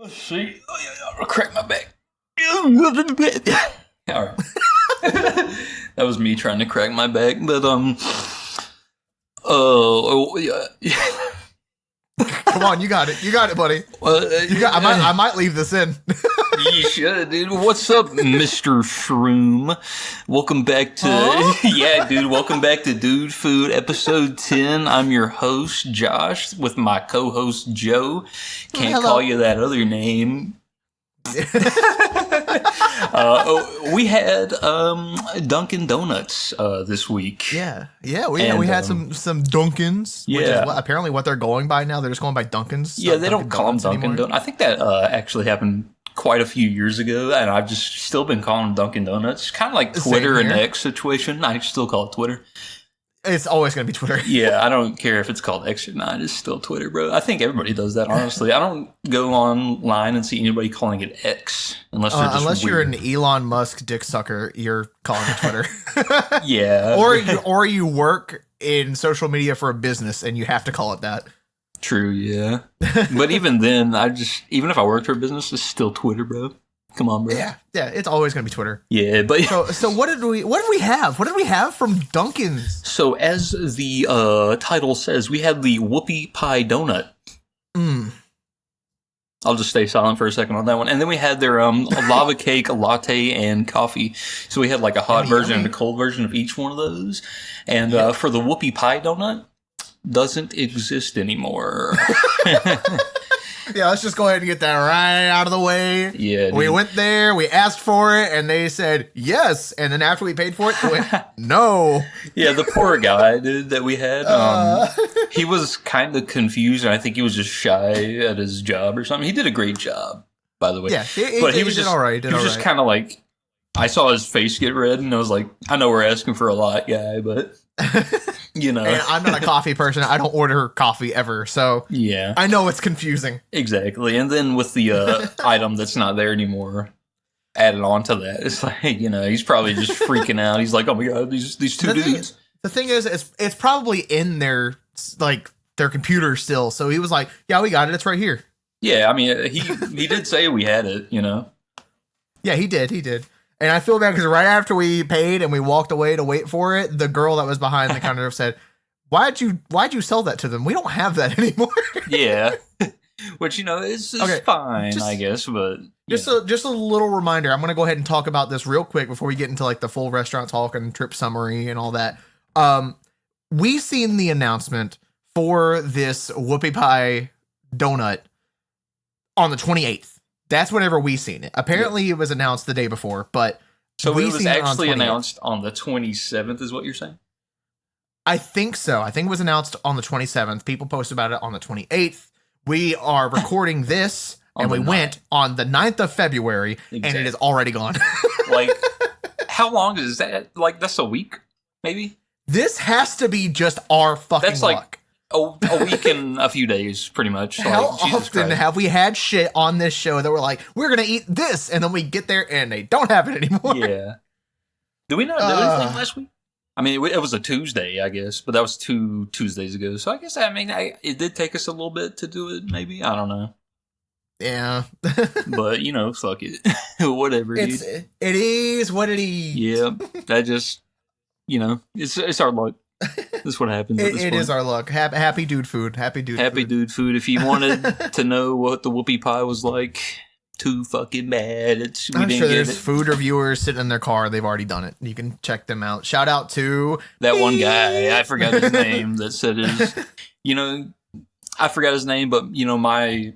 Let's see. Oh, yeah, I'll crack my back. All right. That was me trying to crack my back, but oh yeah. Come on, you got it. You got it, buddy. I might leave this in. You should, dude. What's up, Mr. Shroom? Welcome back to welcome back to Dude Food episode 10. I'm your host, Josh, with my co-host Joe. Can't call you that other name. We had Dunkin Donuts this week. We had some Dunkins. Which is apparently what they're going by now. They're just going by Dunkins. Yeah, they don't call them Dunkin Donuts. I think that actually happened quite a few years ago, and I've just still been calling them Dunkin Donuts. Kind of like Twitter and X situation. I still call it Twitter. It's always going to be Twitter. Yeah, I don't care if it's called X or not. It's still Twitter, bro. I think everybody does that, honestly. I don't go online and see anybody calling it X unless you're an Elon Musk dick sucker. You're calling it Twitter. Yeah. or you work in social media for a business and you have to call it that. True, yeah. But even then, even if I worked for a business, it's still Twitter, bro. Come on, bro. Yeah, it's always gonna be Twitter. Yeah, but so what did we have? What did we have from Dunkin's? So as the title says, we had the Whoopie Pie Donut. I'll just stay silent for a second on that one. And then we had their Lava Cake Latte and coffee. So we had like a hot version and a cold version of each one of those. And for the Whoopie Pie Donut, doesn't exist anymore. Yeah, let's just go ahead and get that right out of the way. Yeah, dude. We went there, we asked for it, and they said yes. And then after we paid for it, we went, no. Yeah, the poor guy, dude, that we had. He was kind of confused, and I think he was just shy at his job or something. He did a great job, by the way. Yeah, he was just all right. He was just kind of like, I saw his face get red, and I was like, I know we're asking for a lot, guy, but... You know, and I'm not a coffee person. I don't order coffee ever, so yeah, I know it's confusing. Exactly. And then with the item that's not there anymore added on to that, it's like, you know, he's probably just freaking out. He's like, oh my god, these two dudes. The thing is, it's probably in their computer still. So he was like, yeah, we got it. It's right here. Yeah, I mean, he did say we had it. You know. Yeah, he did. And I feel bad because right after we paid and we walked away to wait for it, the girl that was behind the counter said, "Why'd you sell that to them? We don't have that anymore." Yeah, which you know is fine, I guess. But just a little reminder. I'm gonna go ahead and talk about this real quick before we get into like the full restaurant talk and trip summary and all that. We seen the announcement for this Whoopie Pie Donut on the 28th. That's whenever we seen it. Apparently, it was announced the day before, but so it was actually announced on the 27th, is what you're saying? I think so. I think it was announced on the 27th. People posted about it on the 28th. We are recording this, and we went on the 9th of February, and it is already gone. Like, how long is that? Like, that's a week, maybe? This has to be just our fucking luck. A week and a few days, pretty much. How often have we had shit on this show that we're like, we're going to eat this, and then we get there and they don't have it anymore? Yeah. Did we not do anything last week? I mean, it was a Tuesday, I guess, but that was 2 Tuesdays ago. So I guess, it did take us a little bit to do it, maybe. I don't know. Yeah. But, you know, fuck it. Whatever, dude. It is what it is. Yeah. That just, you know, it's our luck. That's what happens. It is our luck. Happy dude food. Happy dude food. If you wanted to know what the Whoopie Pie was like, too fucking bad. I'm sure there's food reviewers sitting in their car. They've already done it. You can check them out. Shout out to that one guy. I forgot his name. That said you know, I forgot his name, but you know I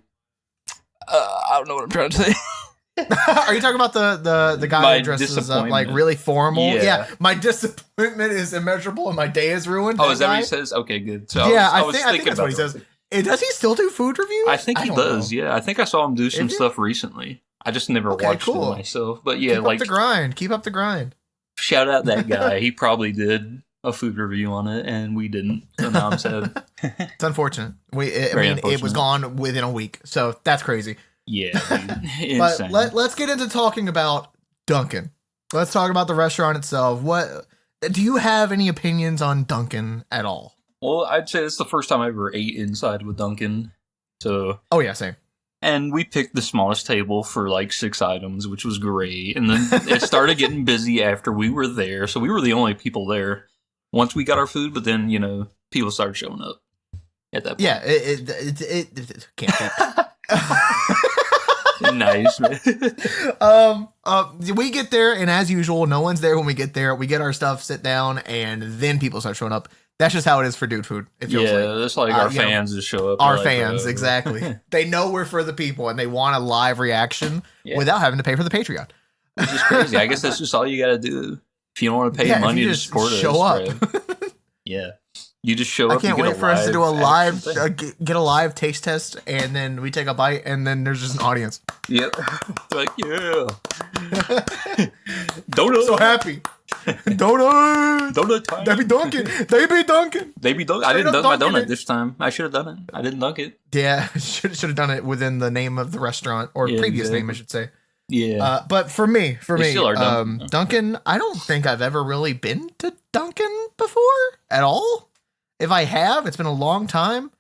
don't know what I'm trying to say. Are you talking about the guy who dresses up like really formal? Yeah. My disappointment is immeasurable and my day is ruined. Oh, is that what he says? Okay, good. So yeah, I think that's what he says. Does he still do food reviews? I think he does. Know. Yeah, I think I saw him do some stuff recently. I just never watched it myself. But yeah, keep up the grind. Shout out that guy. He probably did a food review on it, and we didn't. So now I'm sad. It's unfortunate. It was gone within a week, so that's crazy. Yeah, dude. But let's get into talking about Dunkin. Let's talk about the restaurant itself. What do you have any opinions on Dunkin at all? Well, I'd say it's the first time I ever ate inside with Dunkin. So, oh yeah, same. And we picked the smallest table for like 6 items, which was great. And then it started getting busy after we were there. So we were the only people there once we got our food. But then, people started showing up at that point. Yeah, it can't be. Nice, man. We get there, and as usual, no one's there when we get there. We get our stuff, sit down, and then people start showing up. That's just how it is for Dude Food. It feels that's like our fans just show up. Our fans, exactly. They know we're for the people, and they want a live reaction without having to pay for the Patreon. Which is crazy. I guess that's just all you got to do. If you don't want to pay money to support us, show up. Yeah. You just show up. I can't wait for us to do a live, get a live taste test, and then we take a bite, and then there's just an audience. Yep. Like, yeah. Donut. So happy. Donut. Donut time. They be Dunkin. I didn't dunk my donut this time. I should have done it. I didn't dunk it. Yeah, should have done it within the name of the restaurant, or previous name, I should say. Yeah. But for me, still are Dunkin'. Dunkin', I don't think I've ever really been to Dunkin' before at all. If I have, it's been a long time,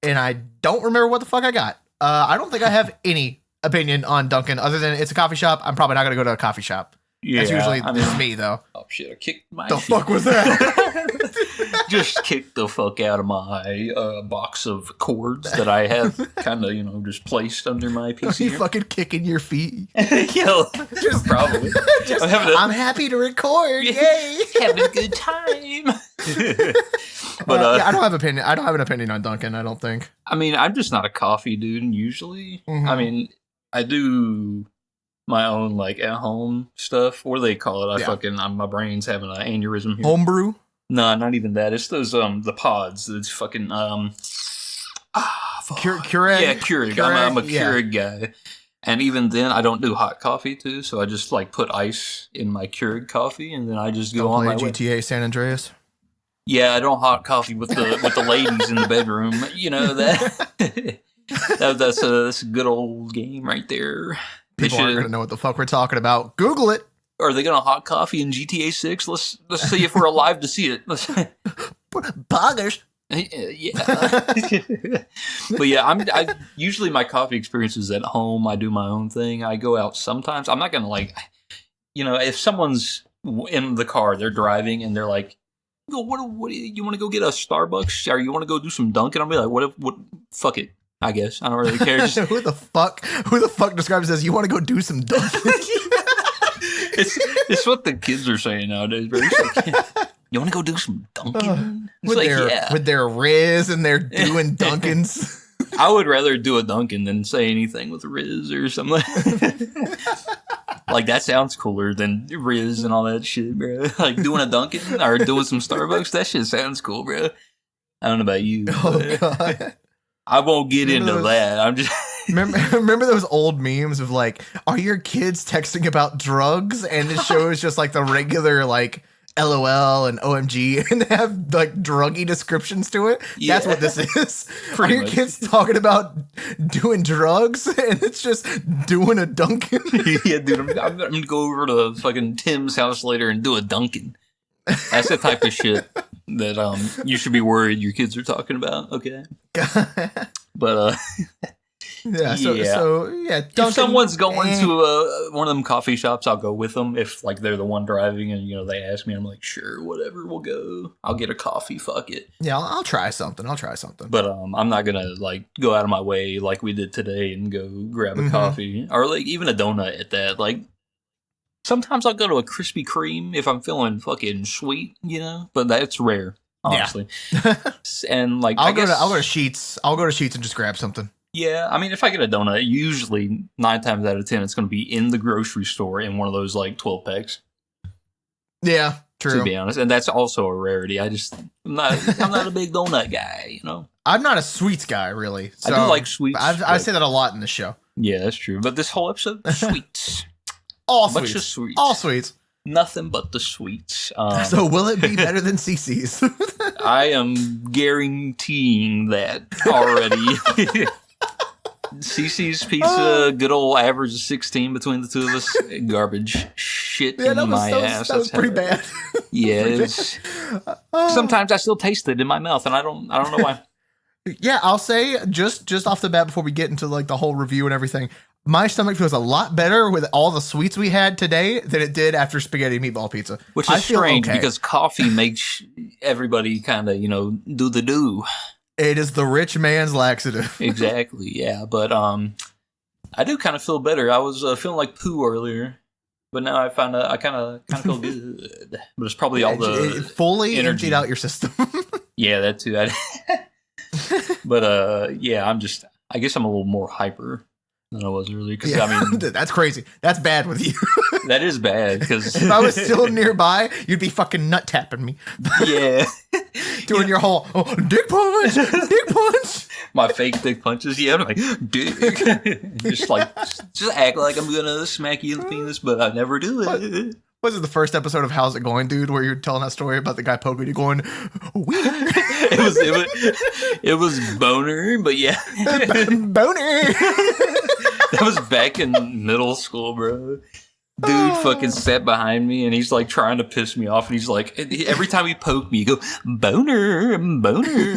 and I don't remember what the fuck I got. I don't think I have any opinion on Dunkin' other than it's a coffee shop. I'm probably not going to go to a coffee shop. Yeah, that's usually just me, though. Oh, shit. I kicked my The shit. fuck was that? Just kicked the fuck out of my box of cords that I have kind of, just placed under my PC. Are you fucking kicking your feet? Yo, just probably. I'm happy to record. Yay! Having a good time. But I don't have opinion. I don't have an opinion on Dunkin', I don't think. I mean, I'm just not a coffee dude usually. Mm-hmm. I mean, I do my own like at home stuff. What do they call it? My brain's having an aneurysm here. Homebrew? No, not even that. It's those the pods. It's fucking Keurig? Yeah, Keurig. I'm a Keurig guy. And even then, I don't do hot coffee too. So I just like put ice in my Keurig coffee, and then I just go on my way. GTA San Andreas. Yeah, I don't hot coffee with the ladies in the bedroom. You know that's a good old game right there. People aren't gonna know what the fuck we're talking about. Google it. Are they gonna hot coffee in GTA 6? Let's see if we're alive to see it. Poggers. Yeah. But yeah, I usually my coffee experience is at home. I do my own thing. I go out sometimes. I'm not gonna if someone's in the car, they're driving and they're like, what you want to go get a Starbucks or you want to go do some Dunkin'? I'll be like, what fuck it. I guess I don't really care. Who the fuck describes it as you want to go do some Dunkin'? It's what the kids are saying nowadays, bro. You want to go do some Dunkin'? With their Riz and they're doing Dunkins. I would rather do a Dunkin' than say anything with Riz or something. Like, that sounds cooler than Riz and all that shit, bro. Like, doing a Dunkin' or doing some Starbucks, that shit sounds cool, bro. I don't know about you. Oh, God. I won't get into that. I'm just... remember those old memes of, like, are your kids texting about drugs? And it shows just, like, the regular, like... LOL and OMG and they have like druggy descriptions to it. Yeah. That's what this is. Are your kids talking about doing drugs and it's just doing a Dunkin'? Yeah, dude, I'm gonna go over to fucking Tim's house later and do a Dunkin'. That's the type of shit that you should be worried your kids are talking about. Okay, but Dunkin', if someone's going to one of them coffee shops, I'll go with them. If like they're the one driving and they ask me, I'm like, sure, whatever, we'll go. I'll get a coffee. Fuck it. Yeah, I'll try something. But I'm not gonna like go out of my way like we did today and go grab a coffee or like even a donut at that. Like sometimes I'll go to a Krispy Kreme if I'm feeling fucking sweet, but that's rare, honestly. Yeah. And like I'll go to Sheetz. I'll go to Sheetz and just grab something. Yeah, I mean, if I get a donut, usually 9 times out of 10, it's going to be in the grocery store in one of those like 12 packs. Yeah, true. To be honest, and that's also a rarity. I'm not a big donut guy, I'm not a sweets guy, really. So I do like sweets. I say that a lot in the show. Yeah, that's true. But this whole episode, sweets. All sweets. Bunch of sweets. All sweets. Nothing but the sweets. So will it be better than CC's? I am guaranteeing that already. CC's pizza, good old average of 16 between the two of us. Garbage shit in my ass. That was pretty bad. Yeah, sometimes I still taste it in my mouth, and I don't know why. Yeah, I'll say just off the bat before we get into like the whole review and everything, my stomach feels a lot better with all the sweets we had today than it did after spaghetti meatball pizza. Which is strange because coffee makes everybody kind of, do the do. It is the rich man's laxative. Exactly, yeah. But I do kind of feel better. I was feeling like poo earlier, but now I found I kind of feel good. But it's probably all the it fully energy. emptied out your system. Yeah, that too. But yeah, I guess I'm a little more hyper than I was earlier. Because I mean, that's crazy. That's bad with you. That is bad. Because if I was still nearby, you'd be fucking nut tapping me. Yeah, doing your whole dick punch. My fake dick punches. Yeah, I'm like dick. just act like I'm gonna smack you in the penis, but I never do it. Was it the first episode of How's It Going, dude, where you're telling that story about the guy poking you going, wiener? It was boner, but yeah. Boner. That was back in middle school, bro. Dude fucking sat behind me and he's like trying to piss me off and he's like, every time he poked me, you go, boner.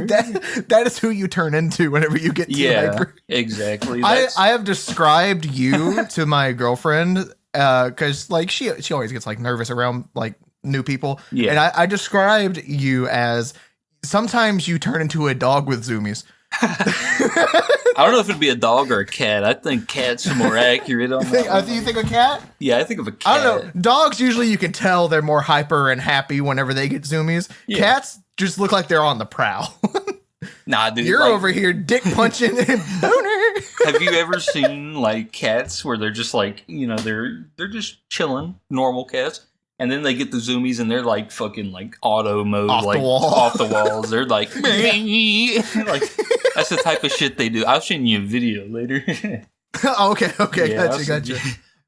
That is who you turn into whenever you get too hyper. Exactly. I have described you to my girlfriend because like she always gets like nervous around like new people. Yeah. And I described you as sometimes you turn into a dog with zoomies. I don't know if it'd be a dog or a cat. I think cats are more accurate on that. You think a cat? Yeah, I think of a cat. I don't know. Dogs usually you can tell they're more hyper and happy whenever they get zoomies. Yeah. Cats just look like they're on the prowl. Nah, dude. You're over here dick punching and boner. Have you ever seen like cats where they're just like, they're just chilling, normal cats, and then they get the zoomies and they're like fucking like auto mode, off the walls. They're like, like that's the type of shit they do. I'll show you a video later. Okay, yeah, gotcha.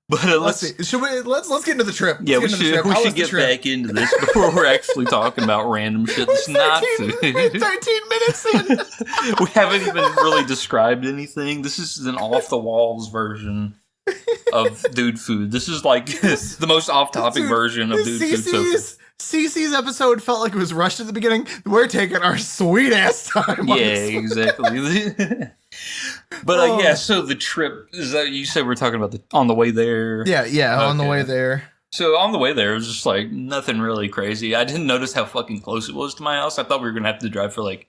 But let's see. Let's get into the trip. Yeah, we should get back into this before we're actually talking about random shit that's not food. 13 minutes in. We haven't even really described anything. This is an off the walls version of dude food. This is like the most off topic version of dude food so far. CC's episode felt like it was rushed at the beginning. We're taking our sweet ass time. Yeah, exactly. But yeah, so the trip is that you said we're talking about on the way there. Yeah, okay. On the way there. So on the way there, it was just like nothing really crazy. I didn't notice how fucking close it was to my house. I thought we were gonna have to drive for like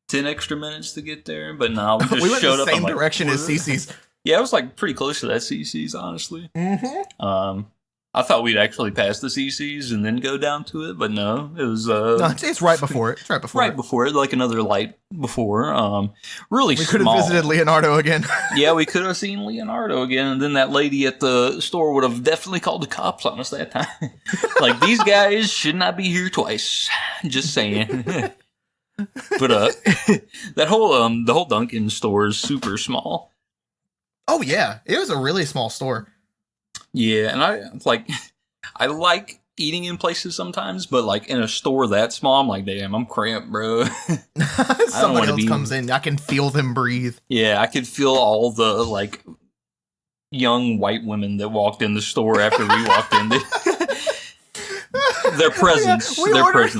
10 extra minutes to get there, but no, we just we went showed the up. Same direction as CC's. Yeah, it was like pretty close to that CC's, honestly. Mm-hmm. I thought we'd actually pass the CC's and then go down to it, but no, it was no, it's right before it. It's right before it, like another light before. Really we small. could have visited Leonardo again. Yeah, we could have seen Leonardo again, and then that lady at the store would have definitely called the cops on us that time. Like, these guys should not be here twice. Just saying. But that whole the whole Dunkin store is super small. Oh yeah, it was a really small store. Yeah, and I like eating in places sometimes, but like in a store that small, I'm like, damn, I'm cramped, bro. Somebody else comes in, I can feel them breathe. Yeah, I could feel all the like young white women that walked in the store after we walked in. Their presence. Yeah, we ordered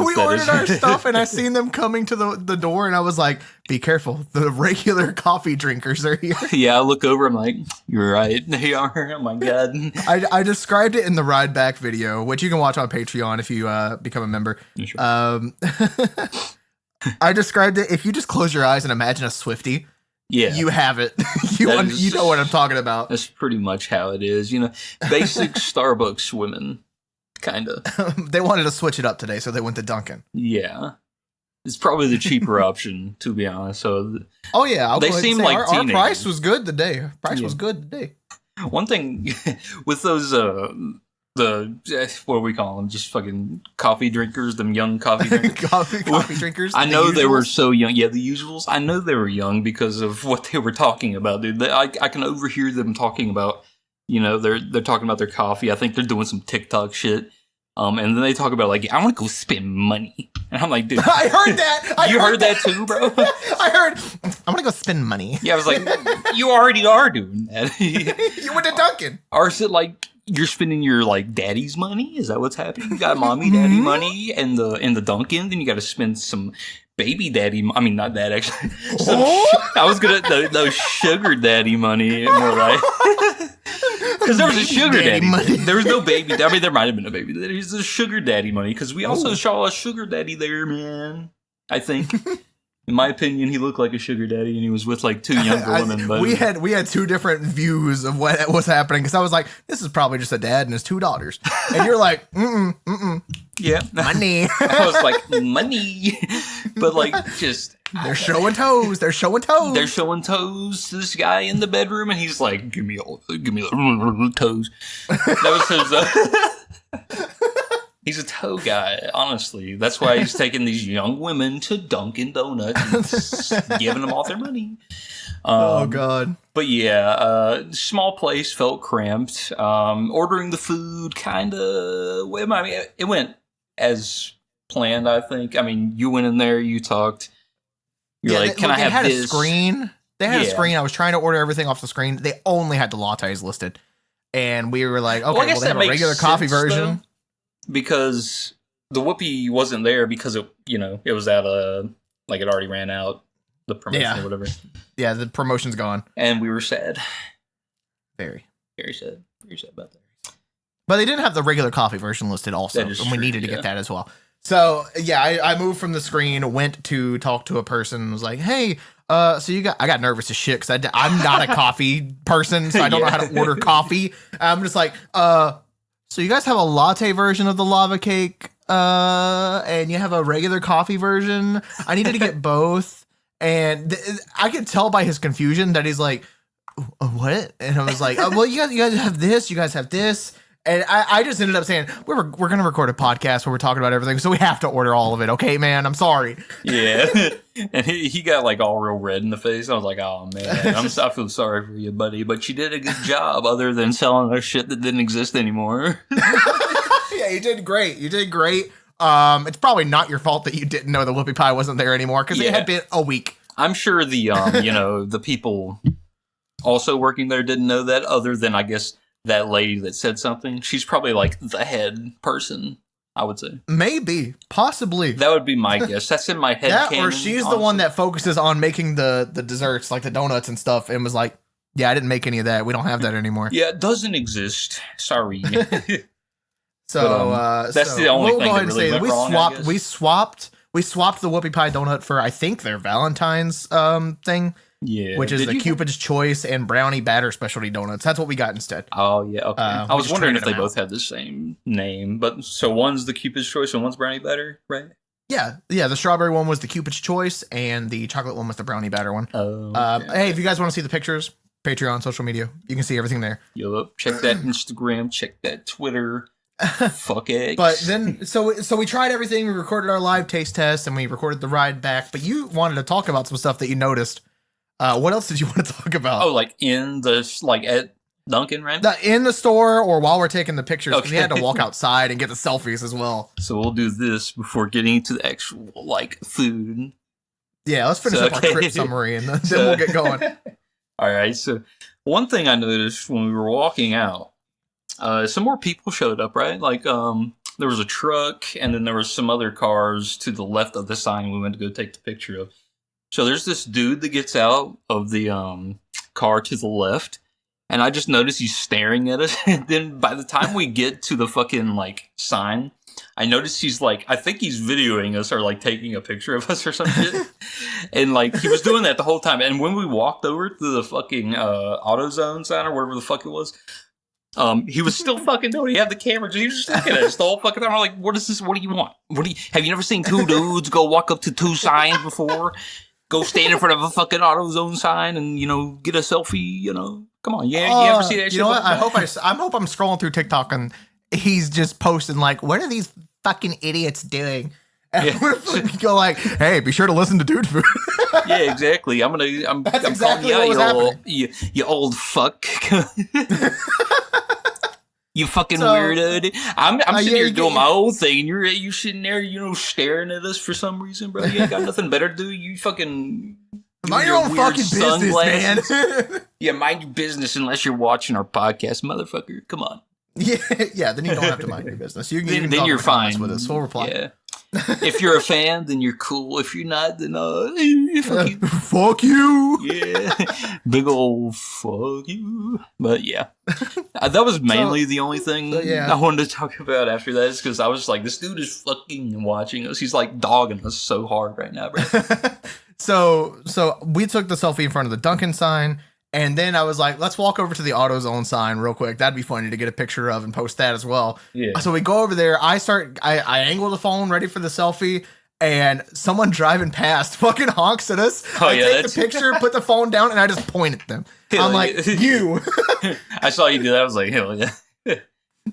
our stuff, and I seen them coming to the door, and I was like, be careful. The regular coffee drinkers are here. Yeah, I look over, I'm like, you're right. They are. Oh my God. I described it in the ride back video, which you can watch on Patreon if you become a member. Sure. I described it, if you just close your eyes and imagine a Swiftie, yeah, you have it. You know what I'm talking about. That's pretty much how it is. Basic Starbucks women. Kind of. They wanted to switch it up today, so they went to Dunkin. Yeah. It's probably the cheaper option, to be honest. So, oh, yeah. They seem like our price was good today. Was good today. One thing with those, what do we call them? Just fucking coffee drinkers, them young coffee drinkers. coffee drinkers? I know they were so young. Yeah, the usuals. I know they were young because of what they were talking about, dude. I can overhear them talking about, they're talking about their coffee. I think they're doing some TikTok shit. And then they talk about like, I want to go spend money. And I'm like, dude. I heard that. You heard that too, bro? I heard, I'm going to go spend money. Yeah, I was like, you already are doing that. You went to Dunkin. Or is it like you're spending your like daddy's money? Is that what's happening? You got mommy daddy money in the Dunkin', then you got to spend some baby daddy. I mean, not that actually. I was gonna those sugar daddy money more like because there was a sugar daddy money. There was no baby. I mean, there might have been a baby daddy. There's a sugar daddy money because we also saw a sugar daddy there, man. I think. In my opinion, he looked like a sugar daddy, and he was with like two younger women. But we had two different views of what was happening because I was like, "This is probably just a dad and his two daughters," and you're like, yeah, money." I was like, money, but like just they're showing toes. They're showing toes. They're showing toes to this guy in the bedroom, and he's like, "Give me the toes." That was his. He's a toe guy, honestly. That's why he's taking these young women to Dunkin' Donuts and giving them all their money. Oh, God. But yeah, small place, felt cramped. Ordering the food kind of... I mean, it went as planned, I think. I mean, you went in there, you talked. You're like, can I have this? A screen. They had a screen. I was trying to order everything off the screen. They only had the lattes listed. And we were like, okay, well, they have a regular coffee version. Though. Because the Whoopie wasn't there because it was at like it already ran out, the promotion or whatever. Yeah, the promotion's gone. And we were sad. Very sad. Very sad about that. But they didn't have the regular coffee version listed also, and we needed to get that as well. So, yeah, I moved from the screen, went to talk to a person, was like, hey, I got nervous as shit because I'm not a coffee person, so I don't know how to order coffee. I'm just like, so you guys have a latte version of the lava cake, and you have a regular coffee version. I needed to get both, and I could tell by his confusion that he's like, "What?" And I was like, "Well, you guys have this. You guys have this." And I just ended up saying, we're going to record a podcast where we're talking about everything, so we have to order all of it. Okay, man, I'm sorry. Yeah. And he got like all real red in the face. I was like, oh, man, I feel sorry for you, buddy. But you did a good job other than selling us shit that didn't exist anymore. Yeah, you did great. It's probably not your fault that you didn't know the Whoopie Pie wasn't there anymore because it had been a week. I'm sure the, the people also working there didn't know that other than, I guess, that lady that said something. She's probably like the head person, I would say. Maybe. Possibly. That would be my guess. That's in my head. That canon, or she's honestly the one that focuses on making the desserts, like the donuts and stuff, and was like, yeah, I didn't make any of that. We don't have that anymore. Yeah, it doesn't exist. Sorry. So that's the only thing that really went wrong, we swapped the Whoopie Pie Donut for, I think, their Valentine's thing. Yeah, which is the Cupid's Choice and Brownie Batter specialty donuts. That's what we got instead. Oh yeah, okay. I was wondering if they both had the same name, but so one's the Cupid's Choice and one's Brownie Batter, right? Yeah. The strawberry one was the Cupid's Choice, and the chocolate one was the Brownie Batter one. Oh. Okay. Hey, if you guys want to see the pictures, Patreon, social media, you can see everything there. Yup. Check that Instagram. Check that Twitter. Fuck X. But then, so we tried everything. We recorded our live taste test, and we recorded the ride back. But you wanted to talk about some stuff that you noticed. What else did you want to talk about? Oh, like at Dunkin', right? In the store or while we're taking the pictures. Okay. We had to walk outside and get the selfies as well. So we'll do this before getting to the actual, food. Yeah, let's finish up our trip summary and then we'll get going. All right, so one thing I noticed when we were walking out, some more people showed up, right? Like, there was a truck and then there was some other cars to the left of the sign we went to go take the picture of. So there's this dude that gets out of the car to the left, and I just noticed he's staring at us. And then by the time we get to the fucking sign, I noticed he's I think he's videoing us or taking a picture of us or some shit. And he was doing that the whole time. And when we walked over to the fucking AutoZone sign or whatever the fuck it was, he was still fucking doing it. He had the camera. He was just looking at us the whole fucking time. I'm like, what is this? What do you want? Have you never seen two dudes go walk up to two signs before? Go stand in front of a fucking AutoZone sign and, get a selfie, Come on, you ever see that shit? You know what? I hope I'm scrolling through TikTok and he's just posting what are these fucking idiots doing? And we go hey, be sure to listen to Dude Food. Yeah, exactly. I'm exactly calling you out, you old fuck. You fucking weirdo. Dude. I'm sitting here doing my own thing, and you're sitting there, staring at us for some reason, bro. You ain't got nothing better to do. You fucking mind your own fucking business, man. Yeah, mind your business unless you're watching our podcast, motherfucker. Come on. Yeah. Then you don't have to mind your business. You can then you're fine with us. We'll reply. Yeah. If you're a fan, then you're cool. If you're not, then fuck you. Yeah, big old fuck you. But yeah, that was mainly the only thing I wanted to talk about after that. Is because I was like, this dude is fucking watching us. He's like dogging us so hard right now, bro. So we took the selfie in front of the Dunkin sign. And then I was like, let's walk over to the AutoZone sign real quick. That'd be funny to get a picture of and post that as well. Yeah. So we go over there. I angle the phone ready for the selfie, and someone driving past fucking honks at us. I take the picture, put the phone down, and I just point at them. I'm like, you. I saw you do that. I was like, hell yeah.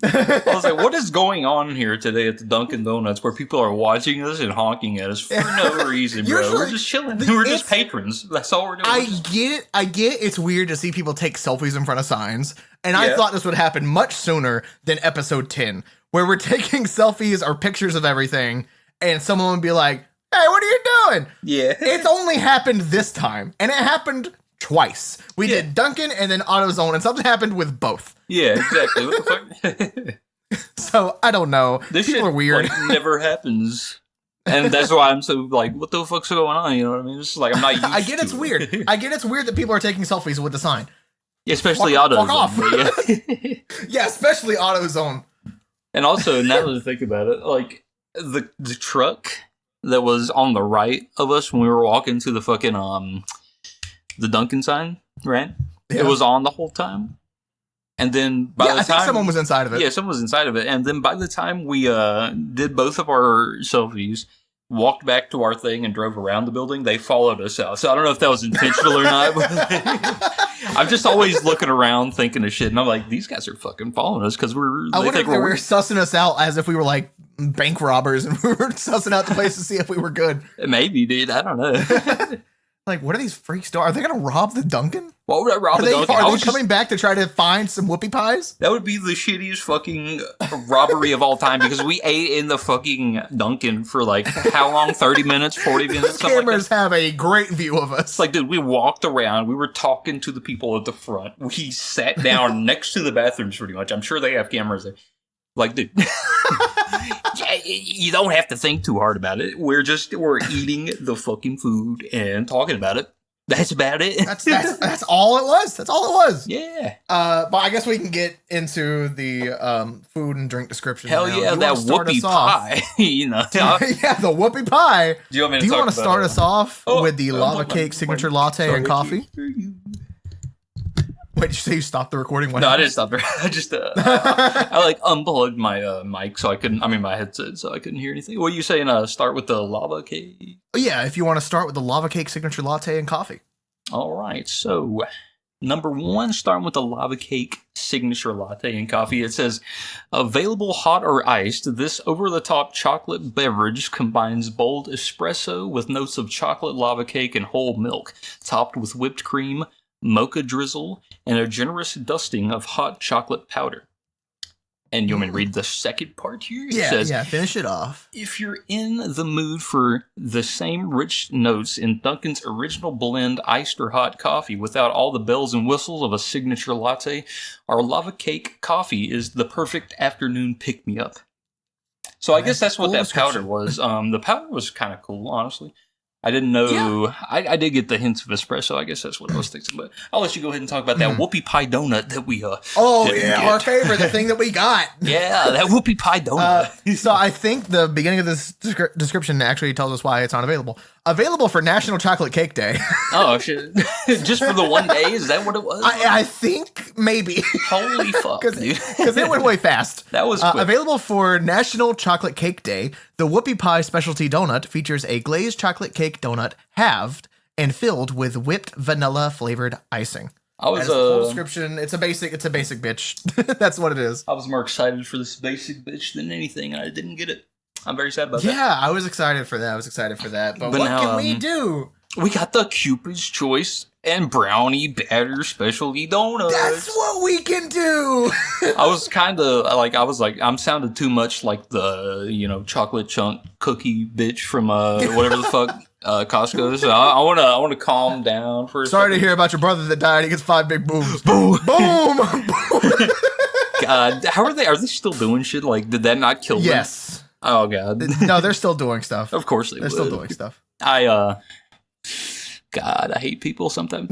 I was like, what is going on here today at the Dunkin' Donuts where people are watching us and honking at us for no reason, bro? We're just chilling. We're just patrons. That's all we're doing. I get it's weird to see people take selfies in front of signs. And I thought this would happen much sooner than episode 10, where we're taking selfies or pictures of everything, and someone would be like, hey, what are you doing? Yeah. It's only happened this time. And it happened twice. We did Dunkin' and then AutoZone, and something happened with both. Yeah, exactly. What the fuck? So, I don't know. This people shit, are weird. Never happens. And that's why I'm so like, what the fuck's going on? You know what I mean? It's just like, I'm not used to it. I get it's weird. I get it's weird that people are taking selfies with the sign. Yeah, especially AutoZone. Fuck off. Yeah, especially AutoZone. And also, now that I think about it, like, the truck that was on the right of us when we were walking to the fucking, the Dunkin' sign, right? Yeah. It was on the whole time. And then by the time... I think someone was inside of it. Yeah, someone was inside of it. And then by the time we did both of our selfies, walked back to our thing and drove around the building, they followed us out. So I don't know if that was intentional or not. I'm just always looking around thinking of shit. And I'm like, these guys are fucking following us because I wonder if they were sussing us out as if we were like bank robbers and we were sussing out the place to see if we were good. Maybe, dude. I don't know. Like, what are these freaks doing? Are they going to rob the Dunkin'? Why would I rob the Dunkin'? Are they coming back to try to find some whoopie pies? That would be the shittiest fucking robbery of all time because we ate in the fucking Dunkin' for like, how long? 30 minutes? 40 minutes? The cameras have a great view of us. It's like, dude, we walked around. We were talking to the people at the front. We sat down next to the bathrooms pretty much. I'm sure they have cameras there. Like, dude, you don't have to think too hard about it. We're eating the fucking food and talking about it. That's about it. That's all it was. That's all it was. Yeah. But I guess we can get into the food and drink description. Hell yeah, that whoopie pie. You know. Yeah, the whoopie pie. Do you want to start us off with the Lava Cake signature latte and coffee? Wait, did you say you stopped the recording? No, I didn't stop there. I just, I like unplugged my mic so I couldn't, my headset so I couldn't hear anything. What are you saying? Start with the lava cake? Yeah, if you want to start with the lava cake signature latte and coffee. All right. So, number 1, starting with the lava cake signature latte and coffee. It says, available hot or iced, this over-the-top chocolate beverage combines bold espresso with notes of chocolate lava cake and whole milk, topped with whipped cream, mocha drizzle, and a generous dusting of hot chocolate powder. And you want me to read the second part here? It says, finish it off. If you're in the mood for the same rich notes in Dunkin's original blend iced or hot coffee without all the bells and whistles of a signature latte, our lava cake coffee is the perfect afternoon pick-me-up. So I guess that's what that powder was. The powder was kind of cool, honestly. I didn't know. Yeah. I did get the hints of espresso. I guess that's what I was thinking. But I'll let you go ahead and talk about that Whoopie Pie Donut that we our favorite, the thing that we got. Yeah, that Whoopie Pie Donut. So I think the beginning of this description actually tells us why it's unavailable. Available for National Chocolate Cake Day. Oh shit! Just for the one day? Is that what it was? I think maybe. Holy fuck, dude! Because it went way fast. That was quick. Available for National Chocolate Cake Day. The Whoopie Pie Specialty Donut features a glazed chocolate cake donut halved and filled with whipped vanilla flavored icing. I was full description. It's a basic bitch. That's what it is. I was more excited for this basic bitch than anything, and I didn't get it. I'm very sad about that. Yeah, I was excited for that. But what now, can we do? We got the Cupid's Choice and brownie batter specialty donuts. That's what we can do. I was kind of like, I'm sounded too much like the, chocolate chunk cookie bitch from whatever the fuck Costco. So I want to calm down for a Sorry second. to hear about your brother that died. He gets 5 big booms. Boom. Boom. God, how are they? Are they still doing shit? Like, did that not kill them? Yes. Oh God. No, they're still doing stuff. Of course They're still doing stuff. God, I hate people sometimes.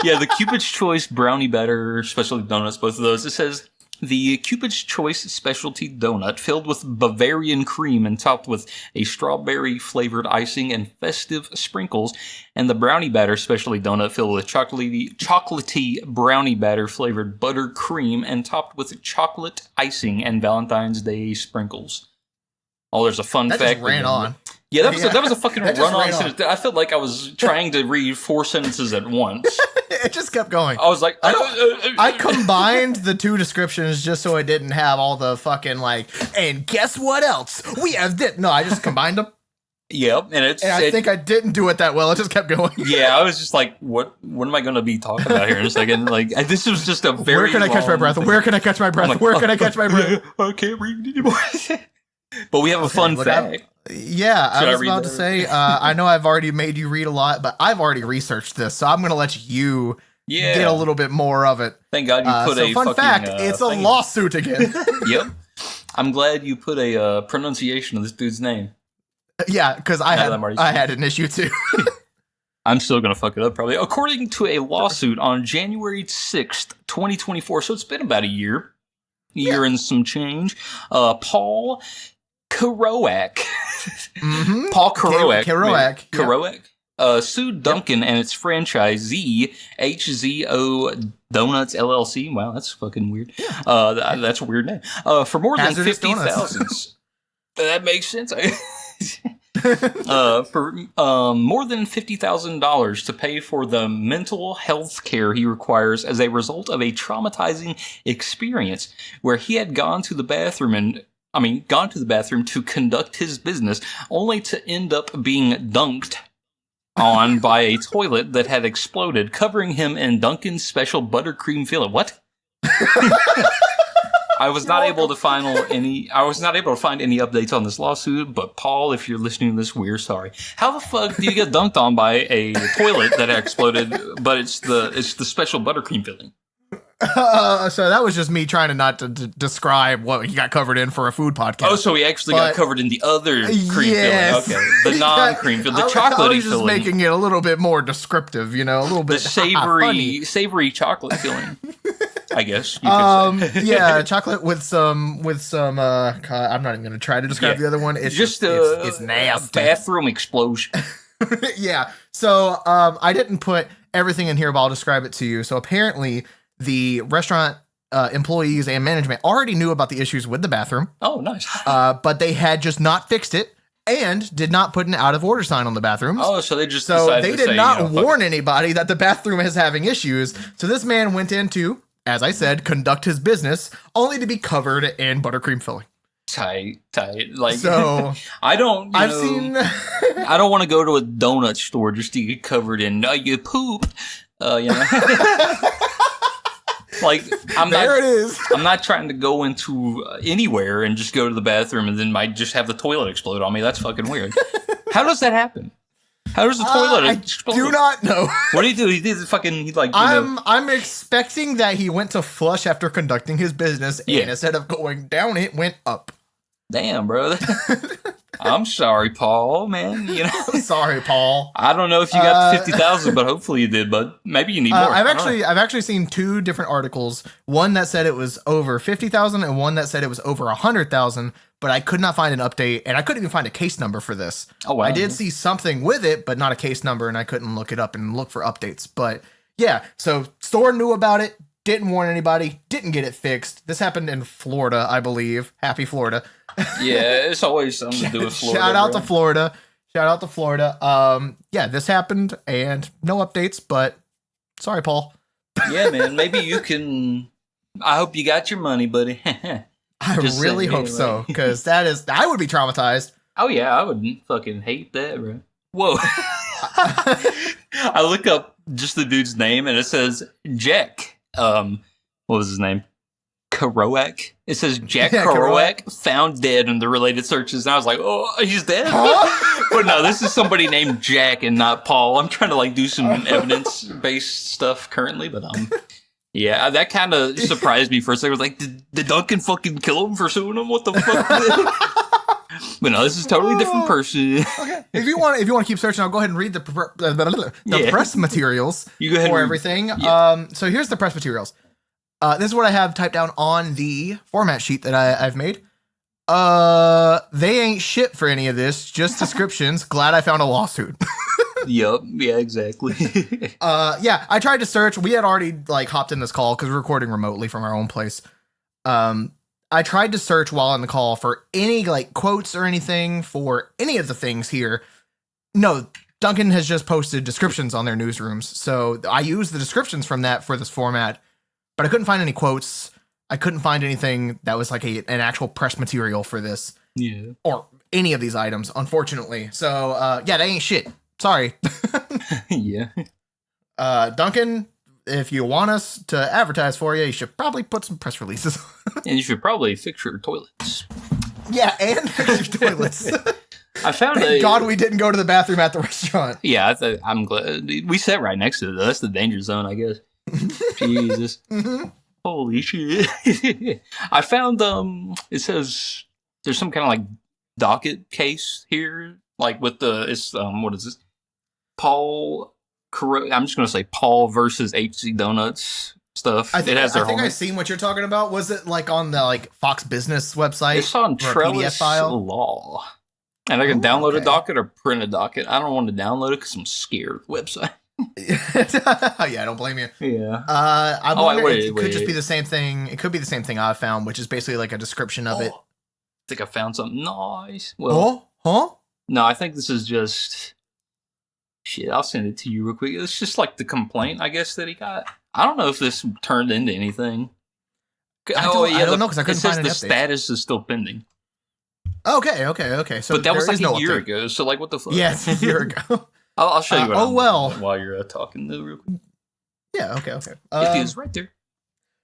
Yeah, the Cupid's Choice brownie batter specialty donuts, both of those. It says the Cupid's Choice specialty donut filled with Bavarian cream and topped with a strawberry flavored icing and festive sprinkles, and the brownie batter specialty donut filled with chocolatey brownie batter flavored buttercream and topped with chocolate icing and Valentine's Day sprinkles. Oh, there's a fun That fact. just ran on. Yeah, that was a fucking That just run-on ran sentence. I felt like I was trying to read 4 sentences at once. It just kept going. I was like, I combined the 2 descriptions just so it didn't have all the fucking and guess what else? We have this. No, I just combined them. Yep, and I think I didn't do it that well. It just kept going. Yeah, I was just like, what am I going to be talking about here in a second? Like, this was just a very Where can I catch my breath? Where can I catch my breath? like, Where can I catch my breath? I can't read anymore. But we have a fun fact. Yeah, I was about to that? say, I know I've already made you read a lot, but I've already researched this, so I'm going to let you get a little bit more of it. Thank God you put a fun fucking, fact, it's a lawsuit again. Yep. I'm glad you put a pronunciation of this dude's name. Yeah, because I had an issue too. I'm still going to fuck it up probably. According to a lawsuit on January 6th, 2024, so it's been about a year and some change, Paul Kerouac. Mm-hmm. Paul Kerouac. Kerouac. Sued Dunkin and its franchisee, HZO Donuts LLC. Wow, that's fucking weird. Yeah. That's a weird name. For more than $50,000. That makes sense. For more than $50,000 to pay for the mental health care he requires as a result of a traumatizing experience where he had gone to the bathroom to conduct his business, only to end up being dunked on by a toilet that had exploded, covering him in Dunkin's special buttercream filling. What? I was not able to find any updates on this lawsuit, but Paul, if you're listening to this, we're sorry. How the fuck do you get dunked on by a toilet that exploded, but it's the special buttercream filling? So that was just me trying to not to describe what he got covered in for a food podcast. Oh, so he actually got covered in the other cream filling. Okay, the non-cream filling, the chocolatey filling. I was just filling. making it a little bit more descriptive, a little bit the savory chocolate filling. I guess you could say. Yeah, chocolate with some. God, I'm not even going to try to describe the other one. It's just it's nasty. Bathroom explosion. Yeah. So I didn't put everything in here, but I'll describe it to you. So apparently, the restaurant employees and management already knew about the issues with the bathroom. Oh, nice. But they had just not fixed it and did not put an out of order sign on the bathrooms. Oh, so they just did not warn anybody that the bathroom is having issues. So this man went in to, as I said, conduct his business, only to be covered in buttercream filling. Tight. Like, so I don't. I've seen. I don't want to go to a donut store just to get covered in you poop. Like, it is. I'm not trying to go into anywhere and just go to the bathroom and then might just have the toilet explode on me. That's fucking weird. How does that happen? How does the toilet explode? I do not know. What did he do? He did fucking I'm expecting that he went to flush after conducting his business, and instead of going down, it went up. Damn, bro. I'm sorry, Paul, man. I'm sorry, Paul. I don't know if you got the 50,000, but hopefully you did, bud. Maybe you need more. I've actually seen 2 different articles. One that said it was over 50,000, and one that said it was over 100,000. But I could not find an update, and I couldn't even find a case number for this. Oh wow! I did see something with it, but not a case number, and I couldn't look it up and look for updates. But yeah, so store knew about it, didn't warn anybody, didn't get it fixed. This happened in Florida, I believe. Happy Florida. Yeah, it's always something to do with Florida. Shout out to Florida. Yeah, this happened, and no updates, but sorry, Paul. Yeah, man. Maybe you can. I hope you got your money, buddy. I really hope so, because I would be traumatized. Oh yeah, I would fucking hate that, bro. Whoa. I look up just the dude's name, and it says Jack. What was his name? Kerouac. It says Jack Kerouac found dead in the related searches, and I was like, oh, he's dead. Huh? But no, this is somebody named Jack and not Paul. I'm trying to like do some evidence-based stuff currently, but yeah, that kind of surprised me for a second. I was like, did Dunkin fucking kill him for suing him? What the fuck? But no, this is a totally different person. Okay. If you want to keep searching, I'll go ahead and read the press materials for everything. Yeah. So here's the press materials. This is what I have typed down on the format sheet that I've made. They ain't shit for any of this, just descriptions. Glad I found a lawsuit. Yep. Yeah, exactly. Yeah, I tried to search. We had already like hopped in this call because we're recording remotely from our own place. I tried to search while on the call for any like quotes or anything for any of the things here. No, Dunkin has just posted descriptions on their newsrooms. So I used the descriptions from that for this format, but I couldn't find any quotes. I couldn't find anything that was like an actual press material for this. Yeah. Or any of these items, unfortunately. So, yeah, they ain't shit. Sorry. Yeah. Dunkin, if you want us to advertise for you, you should probably put some press releases. And you should probably fix your toilets. Yeah, and fix your toilets. I found Thank God we didn't go to the bathroom at the restaurant. Yeah, I'm glad. We sat right next to it, though. That's the danger zone, I guess. Jesus. Mm-hmm. Holy shit. I found, it says there's some kind of like docket case here. Like with what is this? I'm just going to say Paul versus HC Donuts stuff. I think I've seen what you're talking about. Was it like on the like Fox Business website? It's on Trellis Law. And I can download a docket or print a docket. I don't want to download it because I'm scared of the website. Yeah, I don't blame you. Yeah. I wonder it could just be the same thing. It could be the same thing I found, which is basically like a description of it. I think I found something nice. Well, huh? No, I think this is just shit. I'll send it to you real quick. It's just like the complaint, I guess, that he got. I don't know if this turned into anything. I don't know because I couldn't find any updates. The status is still pending. Okay. So but that was like a year ago. So like, what the fuck? Yeah, it's a year ago. I'll show you what while you're talking real quick. Yeah, okay. It is right there.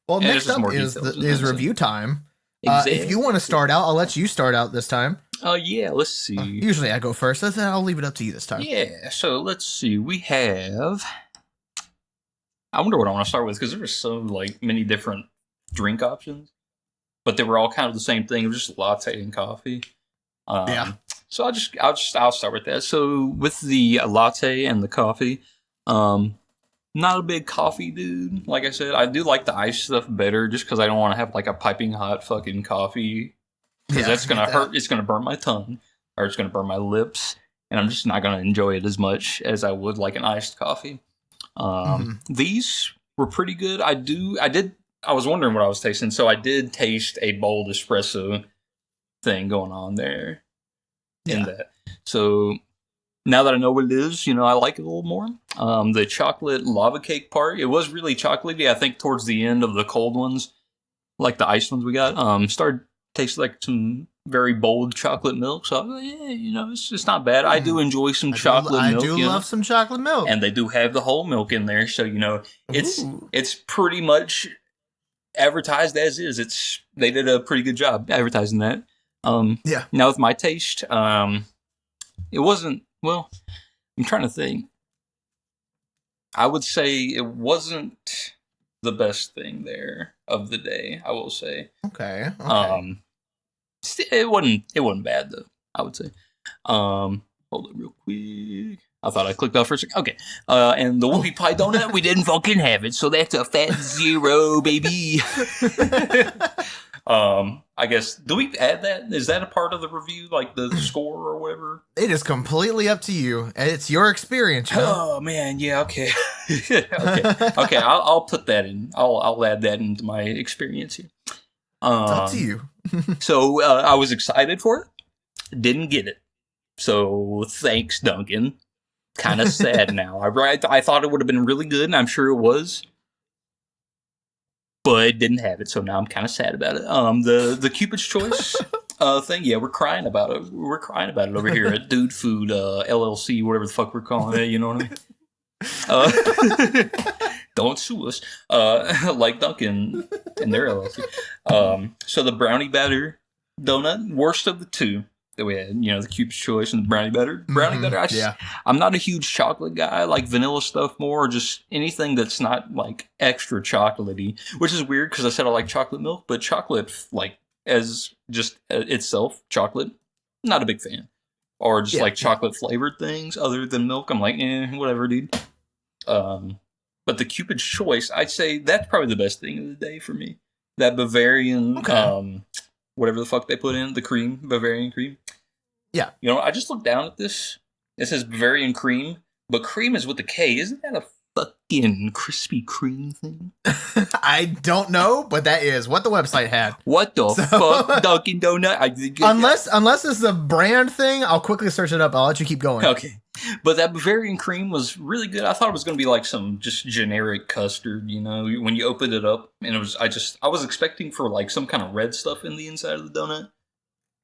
Well, next up is review time. Exactly. If you want to start out, I'll let you start out this time. Oh, yeah, let's see. Usually I go first, so I'll leave it up to you this time. Yeah, so let's see. We have... I wonder what I want to start with, because there were so like many different drink options, but they were all kind of the same thing. It was just latte and coffee. Yeah. So I'll start with that. So with the latte and the coffee, not a big coffee dude. Like I said, I do like the iced stuff better, just because I don't want to have like a piping hot fucking coffee, because that's gonna hurt. It's gonna burn my tongue, or it's gonna burn my lips, and I'm just not gonna enjoy it as much as I would like an iced coffee. These were pretty good. I was wondering what I was tasting, so I did taste a bold espresso thing going on there in that. So now that I know what it is, I like it a little more. The chocolate lava cake part, it was really chocolatey. I think towards the end of the cold ones, like the iced ones we got, started tasting like some very bold chocolate milk. So it's not bad. I do enjoy some chocolate milk. I do love some chocolate milk, and they do have the whole milk in there. So it's pretty much advertised as is. They did a pretty good job advertising that. Now with my taste, it wasn't. Well, I'm trying to think. I would say it wasn't the best thing there of the day, I will say. Okay. It wasn't bad though, I would say. Hold it real quick. I thought I clicked off for a second. Okay. And the Whoopie Pie Donut, we didn't fucking have it, so that's a fat 0, baby. I guess, do we add that? Is that a part of the review, like the score or whatever? It is completely up to you. It's your experience. Oh man, yeah, okay. Okay, I'll put that in. I'll add that into my experience here. It's up to you. So I was excited for it. Didn't get it. So thanks, Dunkin. Kind of sad now. I thought it would have been really good, and I'm sure it was. But didn't have it, so now I'm kind of sad about it. The Cupid's Choice thing, yeah, we're crying about it. We're crying about it over here at Dude Food LLC, whatever the fuck we're calling it. You know what I mean? Uh, don't sue us. Like Dunkin and their LLC. So the brownie batter donut, worst of the two that we had. You know, the Cube's Choice and the brownie batter. Brownie batter. I'm not a huge chocolate guy. I like vanilla stuff more, or just anything that's not like extra chocolatey. Which is weird because I said I like chocolate milk, but chocolate like as just itself, chocolate, not a big fan. Or just like chocolate flavored things other than milk. I'm like, whatever, dude. But the Cupid's Choice, I'd say that's probably the best thing of the day for me. That Bavarian, whatever the fuck they put in, the cream, Bavarian cream. Yeah. You know, I just looked down at this. It says Bavarian cream, but cream is with the K. Isn't that a fucking Krispy Kreme thing? I don't know, but that is what the website had. What the fuck, Dunkin' Donut? Unless it's a brand thing, I'll quickly search it up. I'll let you keep going. Okay. But that Bavarian cream was really good. I thought it was going to be like some just generic custard, you know, when you opened it up. And it was, I was expecting for like some kind of red stuff in the inside of the donut.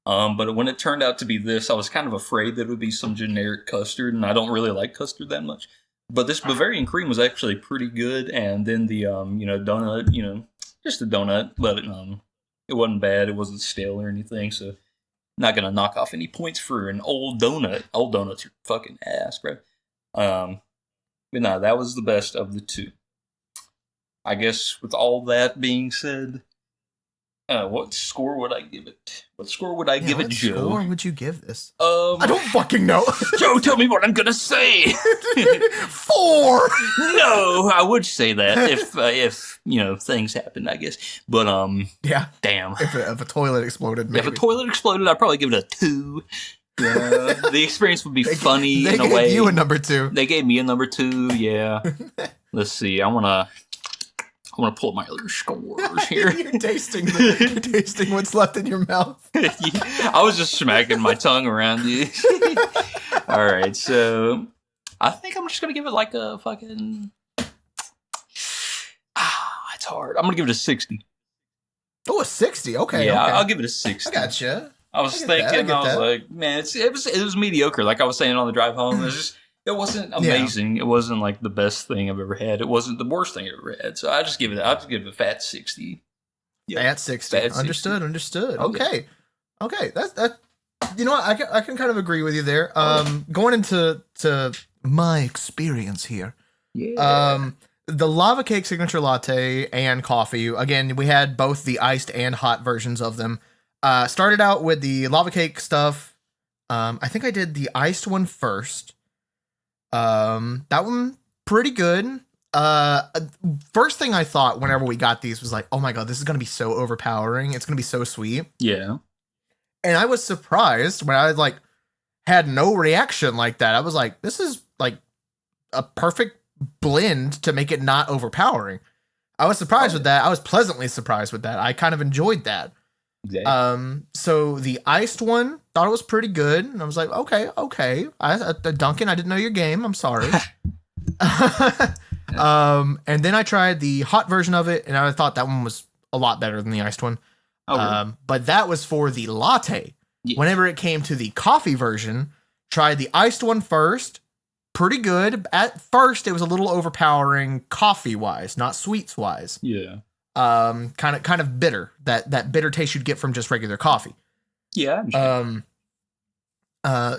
But when it turned out to be this, I was kind of afraid that it would be some generic custard. And I don't really like custard that much. But this Bavarian cream was actually pretty good. And then the, donut, just a donut. But it wasn't bad. It wasn't stale or anything. So not gonna knock off any points for an old donut. Old donuts are fucking ass, bro. But no, that was the best of the two. I guess with all that being said, what score would I give it? What score would I give it, Joe? What score would you give this? I don't fucking know. Joe, tell me what I'm gonna say. 4. No, I would say that if things happened, I guess. But yeah, damn. If a toilet exploded, maybe. If a toilet exploded, I'd probably give it a 2. Yeah, the experience would be funny in a way. They gave you a number 2. They gave me a number 2. Yeah. Let's see. I want to pull up my other scores here. You're tasting what's left in your mouth. I was just smacking my tongue around you. All right, so I think I'm just gonna give it like a fucking. It's hard. I'm gonna give it a 60. Oh, a 60. Okay. Yeah, okay. I'll give it a 60. I gotcha. I was thinking, I was like, man, it was mediocre. Like I was saying on the drive home, it wasn't amazing. Yeah. It wasn't like the best thing I've ever had. It wasn't the worst thing I've ever had. So I'll just give it a fat 60. Yeah. Fat 60. Understood. Okay. That. You know what? I can kind of agree with you there. Going into my experience here. Yeah. The Lava Cake Signature Latte and coffee. Again, we had both the iced and hot versions of them. Started out with the Lava Cake stuff. I think I did the iced one first. That one pretty good. First thing I thought whenever we got these was like, oh my god, this is gonna be so overpowering. It's gonna be so sweet. Yeah. And I was surprised when I like had no reaction like that. I was like, this is like a perfect blend to make it not overpowering. I was surprised with that. I was pleasantly surprised with that. I kind of enjoyed that. Exactly. So the iced one, thought it was pretty good, and I was like, okay. Dunkin', I didn't know your game. I'm sorry. And then I tried the hot version of it, and I thought that one was a lot better than the iced one. Really? But that was for the latte. Yeah. Whenever it came to the coffee version, tried the iced one first. Pretty good. At first, it was a little overpowering coffee wise, not sweets wise. Yeah. Kind of bitter. That bitter taste you'd get from just regular coffee. Yeah.